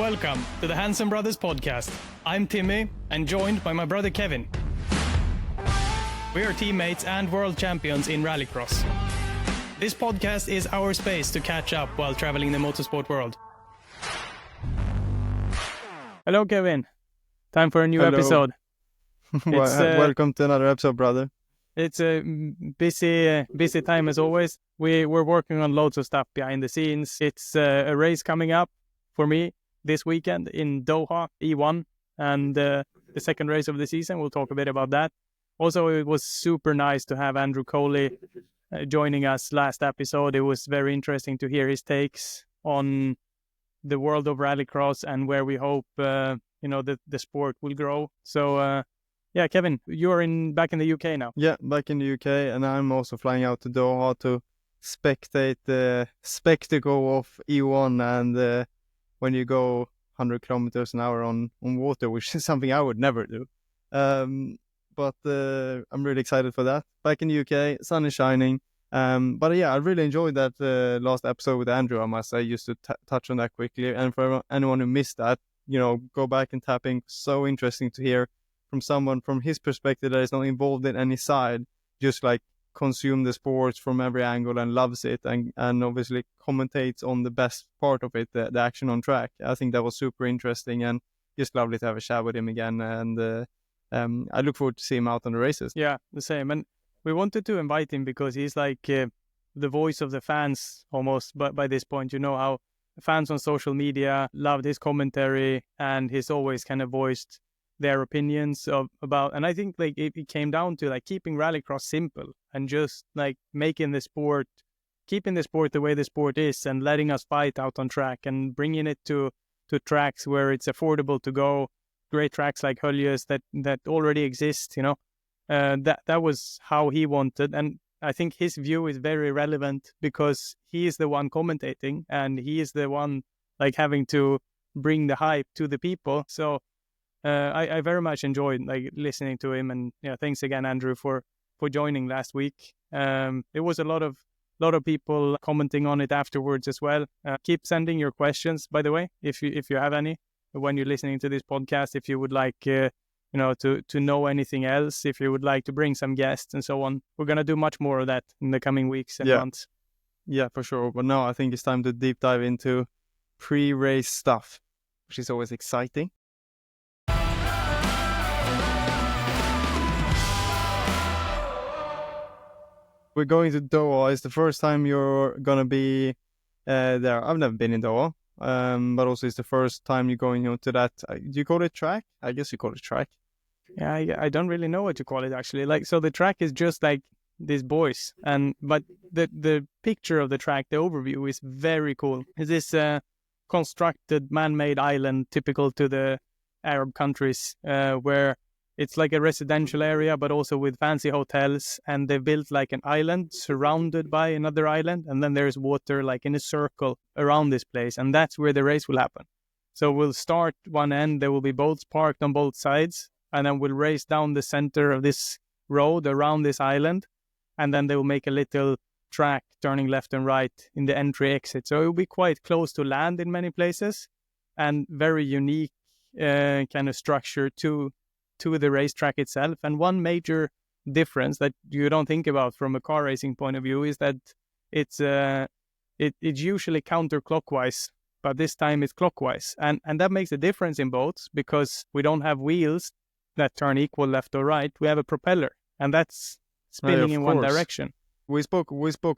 Welcome to the Hansen Brothers podcast. I'm Timmy and joined by my brother Kevin. We are teammates and world champions in rallycross. This podcast is our space to catch up while traveling the motorsport world. Hello Kevin, time for a new episode. Welcome to another episode, brother. It's a busy time as always. We're working on loads of stuff behind the scenes. It's a race coming up for me this weekend in Doha, E1, and the second race of the season. We'll talk a bit about that. Also, it was super nice to have Andrew Coley joining us last episode. It was very interesting to hear his takes on the world of rallycross and where we hope the sport will grow. So yeah, Kevin, you're back in the UK now. Yeah, back in the UK, and I'm also flying out to Doha to spectate the spectacle of E1 and when you go 100 kilometers an hour on water, which is something I would never do. But I'm really excited for that. Back in the UK, sun is shining. But yeah, I really enjoyed that last episode with Andrew, I must say, just to touch on that quickly. And for anyone who missed that, go back and tapping. So interesting to hear from someone from his perspective that is not involved in any side, just like consume the sports from every angle and loves it and obviously commentates on the best part of it, the action on track. I think that was super interesting and just lovely to have a chat with him again. And I look forward to see him out on the races. Yeah, the same. And we wanted to invite him because he's like the voice of the fans almost. But by this point, you know how fans on social media loved his commentary, and he's always kind of voiced their opinions about, and I think like it came down to like keeping rallycross simple and just like keeping the sport the way the sport is and letting us fight out on track and bringing it to tracks where it's affordable to go, great tracks like Höljes that already exist, that was how he wanted. And I think his view is very relevant because he is the one commentating and he is the one like having to bring the hype to the people. So I very much enjoyed like listening to him, and thanks again, Andrew, for joining last week. It was a lot of people commenting on it afterwards as well. Keep sending your questions, by the way, if you have any when you're listening to this podcast. If you would like to know anything else, if you would like to bring some guests and so on, we're gonna do much more of that in the coming weeks and months. Yeah, for sure. But now I think it's time to deep dive into pre-race stuff, which is always exciting. We're going to Doha. It's the first time you're going to be there. I've never been in Doha, but also it's the first time you're going to that. Do you call it track? I guess you call it track. Yeah, I don't really know what to call it actually. Like, so the track is just like these boys, but the picture of the track, the overview is very cool. It's this constructed man-made island typical to the Arab countries where it's like a residential area, but also with fancy hotels. And they built like an island surrounded by another island. And then there's water like in a circle around this place. And that's where the race will happen. So we'll start one end. There will be boats parked on both sides. And then we'll race down the center of this road around this island. And then they will make a little track turning left and right in the entry exit. So it will be quite close to land in many places and very unique kind of structure to the racetrack itself. And one major difference that you don't think about from a car racing point of view is that it's usually counterclockwise, but this time it's clockwise. And that makes a difference in boats because we don't have wheels that turn equal left or right. We have a propeller, and that's spinning in one direction. We spoke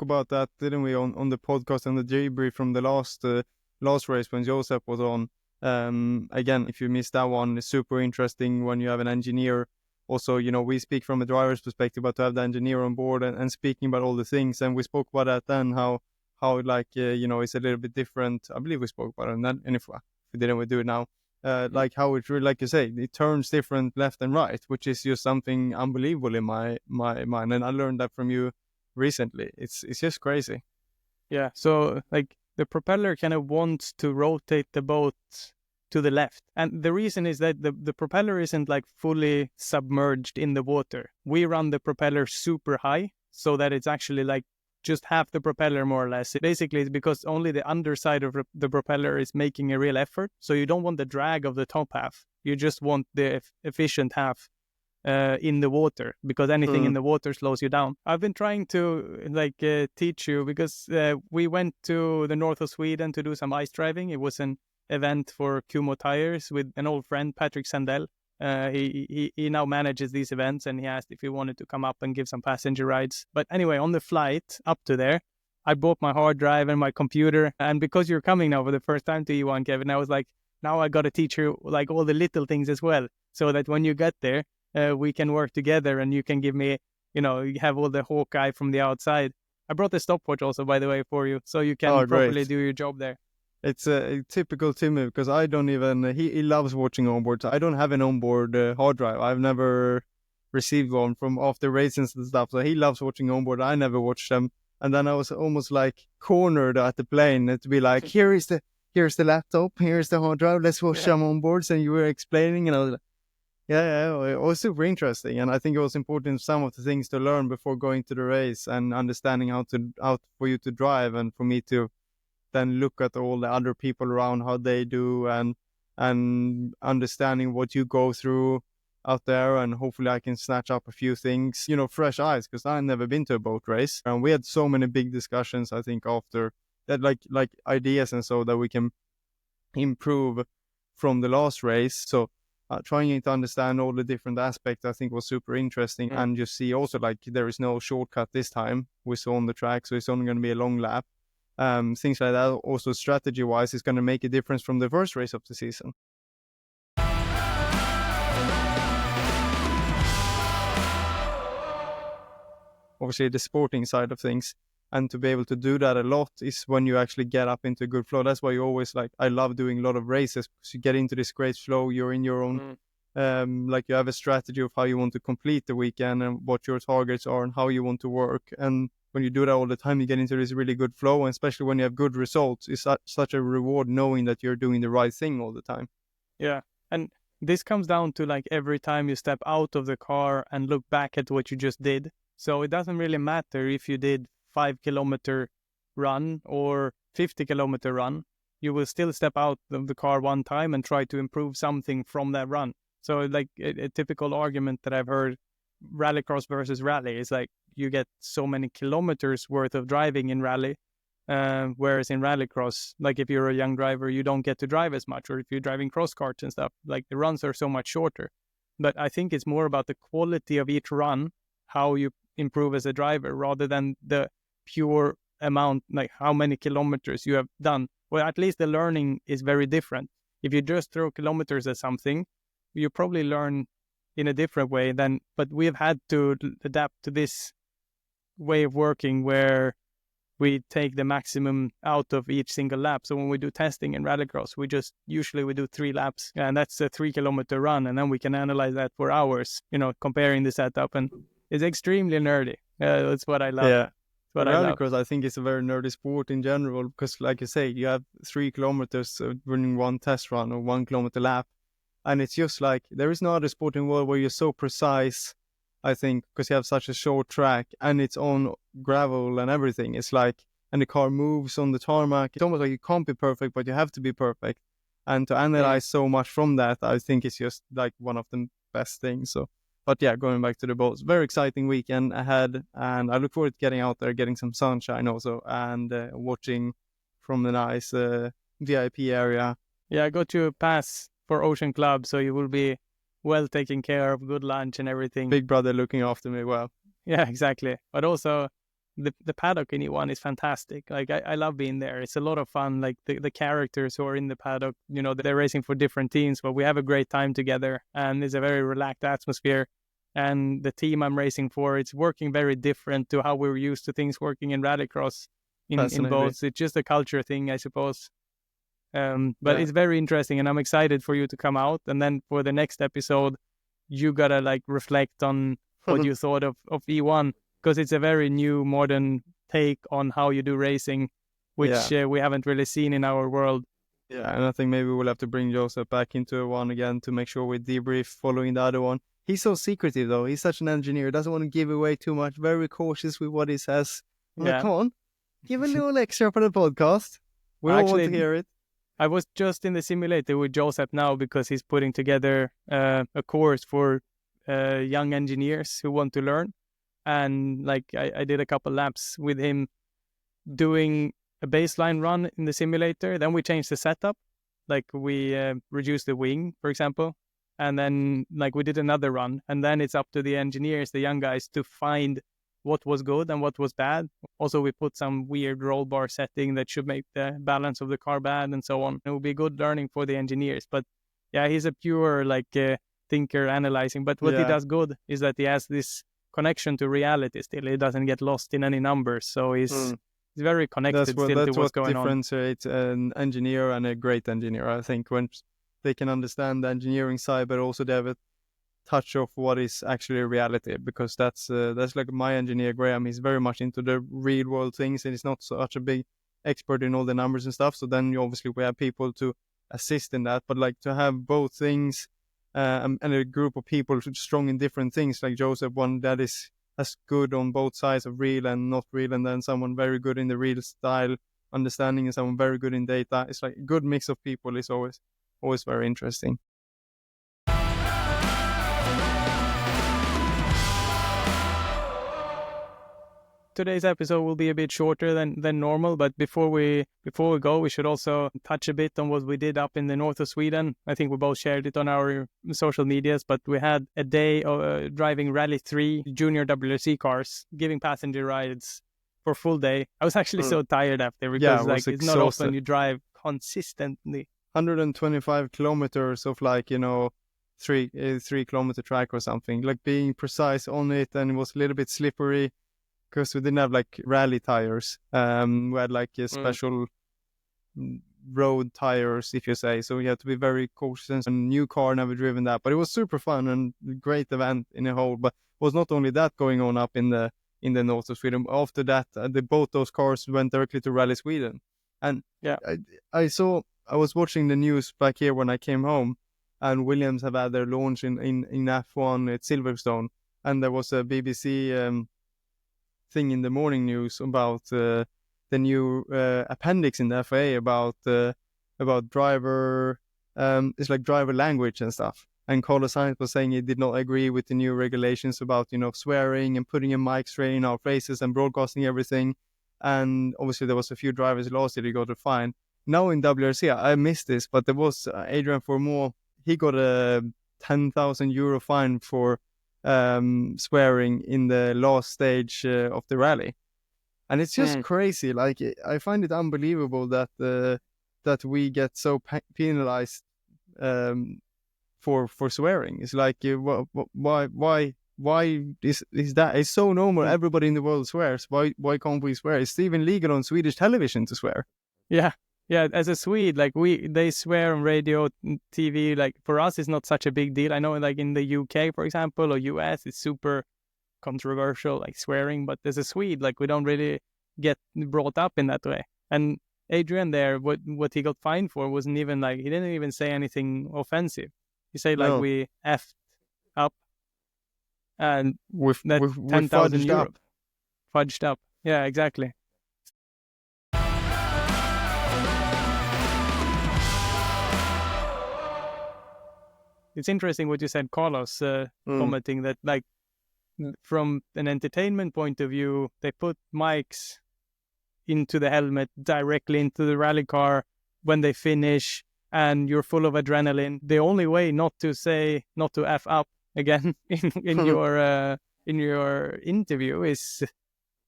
about that, didn't we, on the podcast and the debrief from the last race when Joseph was on. Again, if you missed that one, it's super interesting when you have an engineer. Also, we speak from a driver's perspective, but to have the engineer on board and speaking about all the things. And we spoke about that then, how like, it's a little bit different. I believe we spoke about it. And if we didn't, we do it now. Like how it really, like you say, it turns different left and right, which is just something unbelievable in my mind. And I learned that from you recently. It's just crazy. Yeah. So like, the propeller kind of wants to rotate the boat to the left. And the reason is that the propeller isn't like fully submerged in the water. We run the propeller super high so that it's actually like just half the propeller more or less. Basically, it's because only the underside of the propeller is making a real effort. So you don't want the drag of the top half. You just want the efficient half in the water, because anything in the water slows you down. I've been trying to teach you, because we went to the north of Sweden to do some ice driving. It was an event for Kumo Tires with an old friend, Patrick Sandell. He now manages these events, and he asked if he wanted to come up and give some passenger rides. But anyway, on the flight up to there, I bought my hard drive and my computer. And because you're coming now for the first time to E1, Kevin, I was like, now I got to teach you like all the little things as well, so that when you get there, we can work together, and you can give me, you have all the Hawkeye from the outside. I brought the stopwatch also, by the way, for you, so you can properly do your job there. It's a typical Timmy, because I don't even, he loves watching onboards. I don't have an onboard hard drive. I've never received one from after races and stuff. So he loves watching onboard. I never watched them. And then I was almost like cornered at the plane to be like, here's the laptop, here's the hard drive, let's watch some onboards. And you were explaining, and I was like, yeah, it was super interesting. And I think it was important, some of the things to learn before going to the race, and understanding how for you to drive, and for me to then look at all the other people around, how they do, and understanding what you go through out there. And hopefully I can snatch up a few things, fresh eyes, because I've never been to a boat race. And we had so many big discussions, I think, after that, like ideas and so that we can improve from the last race. So trying to understand all the different aspects, I think, was super interesting. And just see also, like, there is no shortcut this time. We saw on the track, so it's only going to be a long lap. Things like that. Also, strategy-wise, is going to make a difference from the first race of the season. Obviously, the sporting side of things, and to be able to do that a lot is when you actually get up into a good flow. That's why you always, like, I love doing a lot of races, because you get into this great flow. You're in your own, you have a strategy of how you want to complete the weekend, and what your targets are, and how you want to work. And when you do that all the time, you get into this really good flow, and especially when you have good results, it's such a reward knowing that you're doing the right thing all the time. Yeah, and this comes down to, like, every time you step out of the car and look back at what you just did. So it doesn't really matter if you did 5-kilometer run or 50-kilometer run. You will still step out of the car one time and try to improve something from that run. So, like, a typical argument that I've heard, rallycross versus rally, is like, you get so many kilometers worth of driving in rally, whereas in rallycross, like, if you're a young driver, you don't get to drive as much. Or if you're driving cross karts and stuff, like, the runs are so much shorter. But I think it's more about the quality of each run, how you improve as a driver, rather than the pure amount, like how many kilometers you have done. Well, at least the learning is very different. If you just throw kilometers at something, you probably learn in a different way than, but we've had to adapt to this way of working where we take the maximum out of each single lap. So when we do testing in rallycross, we do 3 laps, and that's a 3-kilometer run, and then we can analyze that for hours, comparing the setup. And it's extremely nerdy. That's what I love. Yeah. Rallycross, I think, is a very nerdy sport in general, because, like you say, you have 3 kilometers running one test run or 1-kilometer lap. And it's just like, there is no other sport in the world where you're so precise, I think, because you have such a short track, and it's on gravel and everything. It's like, and the car moves on the tarmac. It's almost like you can't be perfect, but you have to be perfect. And to analyze so much from that, I think it's just like one of the best things. So, but yeah, going back to the boats, very exciting weekend ahead, and I look forward to getting out there, getting some sunshine also, and watching from the nice VIP area. Yeah, I got you a pass for Ocean Club, so you will be well taken care of, good lunch and everything. Big brother looking after me well. Yeah, exactly. But also, the paddock in E1 is fantastic. Like, I love being there. It's a lot of fun. Like, the characters who are in the paddock, they're racing for different teams, but we have a great time together, and it's a very relaxed atmosphere. And the team I'm racing for, it's working very different to how we're used to things working in rallycross in boats. It's just a culture thing, I suppose. But it's very interesting, and I'm excited for you to come out. And then for the next episode, you gotta, like, reflect on what you thought of E1, because it's a very new, modern take on how you do racing, which we haven't really seen in our world. Yeah, and I think maybe we'll have to bring Joseph back into one again to make sure we debrief following the other one. He's so secretive, though. He's such an engineer. Doesn't want to give away too much. Very cautious with what he says. I'm like, Yeah. come on, give a little extra for the podcast. We all want to Actually, hear it. I was just in the simulator with Joseph now because he's putting together a course for young engineers who want to learn. And like I did a couple laps with him doing a baseline run in the simulator. Then we changed the setup. Like we reduced the wing, for example. And then like we did another run. And then it's up to the engineers, the young guys, to find what was good and what was bad. Also, we put some weird roll bar setting that should make the balance of the car bad and so on. It will be good learning for the engineers. But yeah, he's a pure like thinker analyzing. But what he does good is that he has this connection to reality still. He doesn't get lost in any numbers. So he's very connected still to what's going on. That's what differentiates an engineer and a great engineer. I think when they can understand the engineering side, but also they have a touch of what is actually reality, because that's like my engineer Graham. He's very much into the real world things, and he's not such a big expert in all the numbers and stuff. So then obviously we have people to assist in that, but like to have both things and a group of people strong in different things, like Joseph, one that is as good on both sides of real and not real, and then someone very good in the real style understanding and someone very good in data. It's like a good mix of people is always very interesting. Today's episode will be a bit shorter than normal, but before we go, we should also touch a bit on what we did up in the north of Sweden. I think we both shared it on our social medias, but we had a day of driving Rally 3 junior WRC cars, giving passenger rides for full day. I was actually so tired after, because like it's not often you drive consistently. 125 kilometers of like, 3-kilometer track or something, like being precise on it, and it was a little bit slippery because we didn't have like rally tires. We had like a special road tires, if you say. So we had to be very cautious. A new car, never driven that, but it was super fun and great event in a whole. But it was not only that going on up in the north of Sweden. After that, both those cars went directly to Rally Sweden. And I was watching the news back here when I came home, and Williams have had their launch in F1 at Silverstone, and there was a BBC thing in the morning news about the new appendix in the FIA about driver it's like driver language and stuff. And Carlos Sainz was saying he did not agree with the new regulations about swearing and putting a mic straight in our faces and broadcasting everything. And obviously there was a few drivers last year who got a fine. Now in WRC, I missed this, but there was Adrian Formore. He got a €10,000 fine for swearing in the last stage of the rally. And it's just crazy. Like, I find it unbelievable that we get so penalized for swearing. It's like, why is that? It's so normal. Everybody in the world swears. Why can't we swear? It's even legal on Swedish television to swear. Yeah, as a Swede, like they swear on radio, TV. Like for us, it's not such a big deal. I know, like in the UK, for example, or US, it's super controversial, like swearing. But as a Swede, like we don't really get brought up in that way. And Adrian there, what he got fined for wasn't even like, he didn't even say anything offensive. He said like we effed up, and with that €10,000 fudged up. Yeah, exactly. It's interesting what you said, Carlos, commenting that, like, from an entertainment point of view, they put mics into the helmet directly into the rally car when they finish, and you're full of adrenaline. The only way not to F up again in your interview is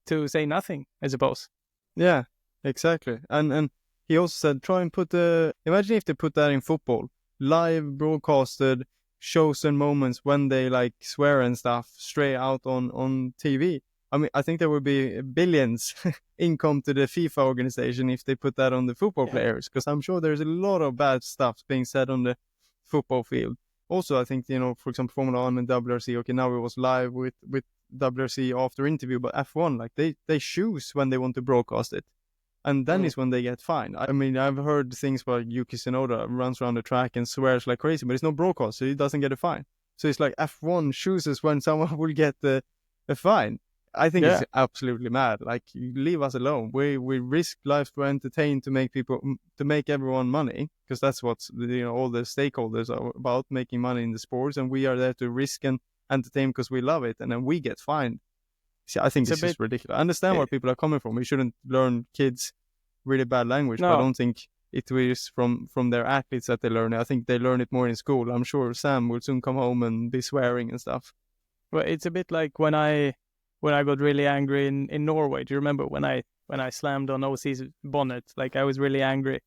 to say nothing, I suppose. Yeah, exactly. And he also said, try and imagine if they put that in football. Live broadcasted shows and moments when they like swear and stuff straight out on TV. I mean, I think there would be billions income to the FIFA organization if they put that on the football players, because I'm sure there's a lot of bad stuff being said on the football field. Also, I think, for example, Formula 1 and WRC, okay, now it was live with WRC after interview, but F1, like they choose when they want to broadcast it. And then is when they get fined. I mean, I've heard things where Yuki Tsunoda runs around the track and swears like crazy, but it's no broadcast, so he doesn't get a fine. So it's like F1 chooses when someone will get a fine. I think it's absolutely mad. Like, you leave us alone. We risk lives to entertain, to make everyone money, because that's what all the stakeholders are about, making money in the sports, and we are there to risk and entertain because we love it, and then we get fined. See, I think it's just ridiculous. I understand where people are coming from. We shouldn't learn kids really bad language, but I don't think it is from their athletes that they learn it. I think they learn it more in school. I'm sure Sam will soon come home and be swearing and stuff. Well, it's a bit like when I got really angry in Norway. Do you remember when I slammed on OC's bonnet? Like, I was really angry,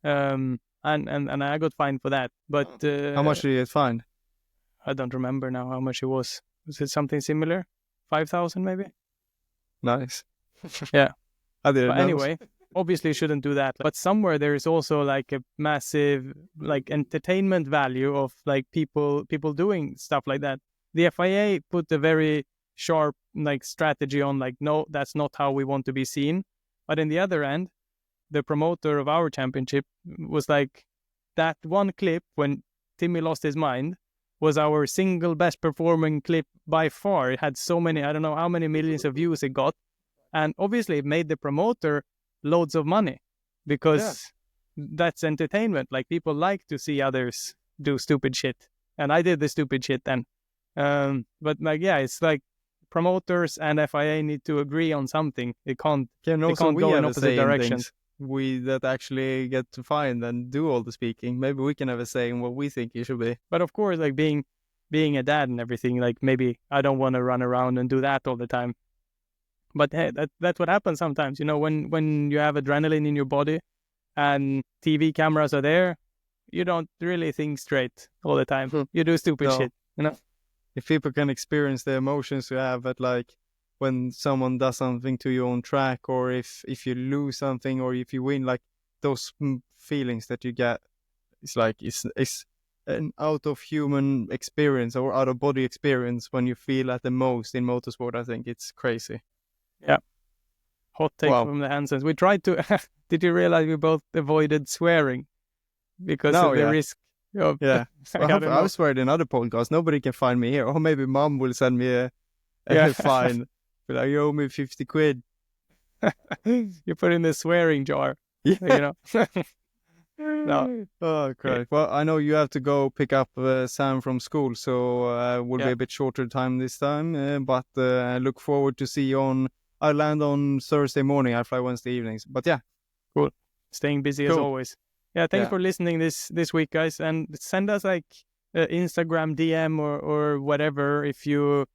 and I got fined for that. But how much did you get fined? I don't remember now how much it was. Was it something similar? 5,000 maybe? Nice. Yeah. I didn't know. Anyway, obviously you shouldn't do that. But somewhere there is also like a massive like entertainment value of like people doing stuff like that. The FIA put a very sharp like strategy on like, no, that's not how we want to be seen. But in the other end, the promoter of our championship was like, that one clip when Timmy lost his mind was our single best performing clip by far. It had so many, I don't know how many millions of views it got. And obviously it made the promoter loads of money because that's entertainment. Like, people like to see others do stupid shit. And I did the stupid shit then. But like, it's like promoters and FIA need to agree on something. It can't go in opposite directions. We that actually get to find and do all the speaking. Maybe we can have a say in what we think it should be. But of course, like being a dad and everything, like maybe I don't want to run around and do that all the time. But hey, that's what happens sometimes. When you have adrenaline in your body and TV cameras are there, you don't really think straight all the time. You do stupid shit, If people can experience the emotions you have at like when someone does something to you on track, or if you lose something, or if you win, like those feelings that you get, it's like it's an out of human experience or out of body experience when you feel at the most in motorsport. I think it's crazy. Yeah. Hot take from the Hansens. We tried to. Did you realize we both avoided swearing because of the risk? Yeah, I've sweared in other podcasts. Nobody can find me here. Or maybe Mom will send me a fine. But like, you owe me 50 quid. You put in the swearing jar. Yeah. No. Oh, correct. Well, I know you have to go pick up Sam from school, so will be a bit shorter time this time. But I look forward to see you I land on Thursday morning. I fly Wednesday evenings. But yeah. Cool. Staying busy as always. Yeah, thanks for listening this week, guys. And send us like Instagram DM or whatever if you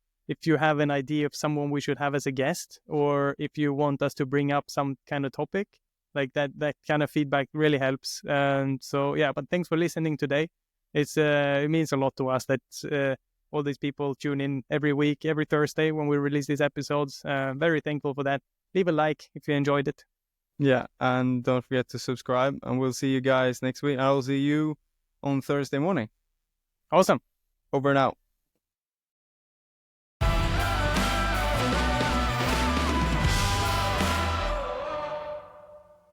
have an idea of someone we should have as a guest, or if you want us to bring up some kind of topic. Like that kind of feedback really helps. But thanks for listening today. It means a lot to us that all these people tune in every week, every Thursday when we release these episodes. Very thankful for that. Leave a like if you enjoyed it. Yeah, and don't forget to subscribe, and we'll see you guys next week. I'll see you on Thursday morning. Awesome. Over and out.